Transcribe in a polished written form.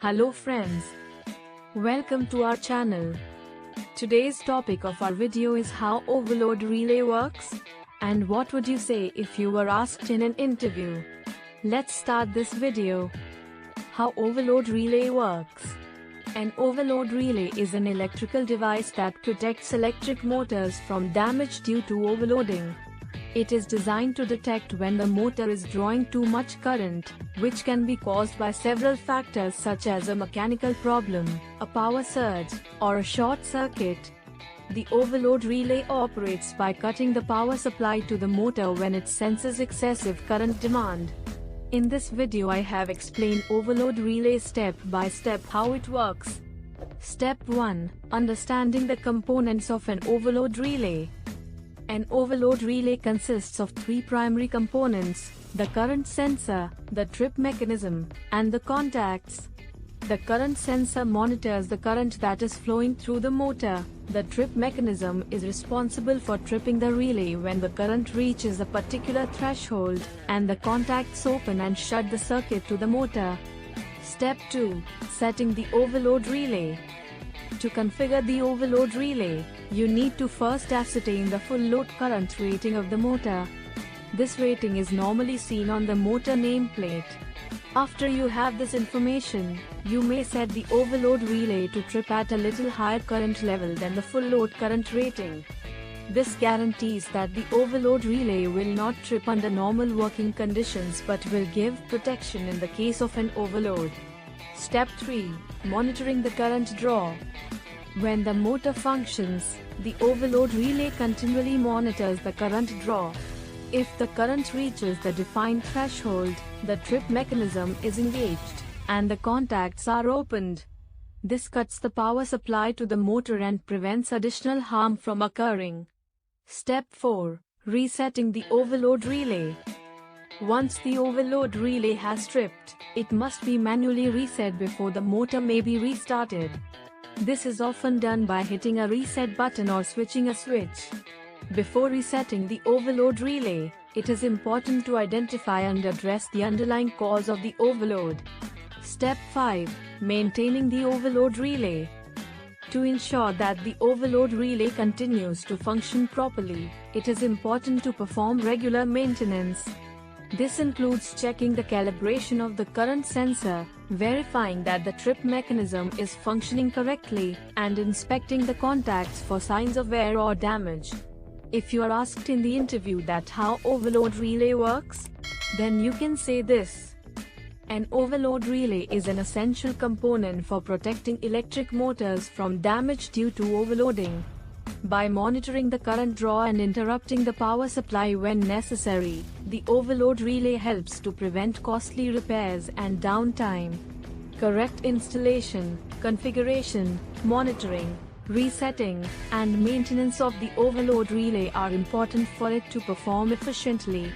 Hello friends, welcome to our channel. Today's topic of our video is how overload relay works, and what would you say if you were asked in an interview. Let's start this video. How overload relay works. An overload relay is an electrical device that protects electric motors from damage due to overloading. It is designed to detect when the motor is drawing too much current, which can be caused by several factors such as a mechanical problem, a power surge, or a short circuit. The overload relay operates by cutting the power supply to the motor when it senses excessive current demand. In this video I have explained overload relay step by step how it works. Step 1. Understanding the components of an overload relay. An overload relay consists of three primary components: the current sensor, the trip mechanism, and the contacts. The current sensor monitors the current that is flowing through the motor. The trip mechanism is responsible for tripping the relay when the current reaches a particular threshold, and the contacts open and shut the circuit to the motor. Step 2. Setting the overload relay. To configure the overload relay, you need to first ascertain the full load current rating of the motor. This rating is normally seen on the motor nameplate. After you have this information, you may set the overload relay to trip at a little higher current level than the full load current rating. This guarantees that the overload relay will not trip under normal working conditions but will give protection in the case of an overload. Step 3. Monitoring the current draw. When the motor functions, the overload relay continually monitors the current draw. If the current reaches the defined threshold, the trip mechanism is engaged, and the contacts are opened. This cuts the power supply to the motor and prevents additional harm from occurring. Step 4. Resetting the overload relay. Once the overload relay has tripped, it must be manually reset before the motor may be restarted. This is often done by hitting a reset button or switching a switch. Before resetting the overload relay, it is important to identify and address the underlying cause of the overload. Step 5. Maintaining the overload relay. To ensure that the overload relay continues to function properly, it is important to perform regular maintenance. This includes checking the calibration of the current sensor, verifying that the trip mechanism is functioning correctly, and inspecting the contacts for signs of wear or damage. If you are asked in the interview that how overload relay works, then you can say this. An overload relay is an essential component for protecting electric motors from damage due to overloading. By monitoring the current draw and interrupting the power supply when necessary, the overload relay helps to prevent costly repairs and downtime. Correct installation, configuration, monitoring, resetting, and maintenance of the overload relay are important for it to perform efficiently.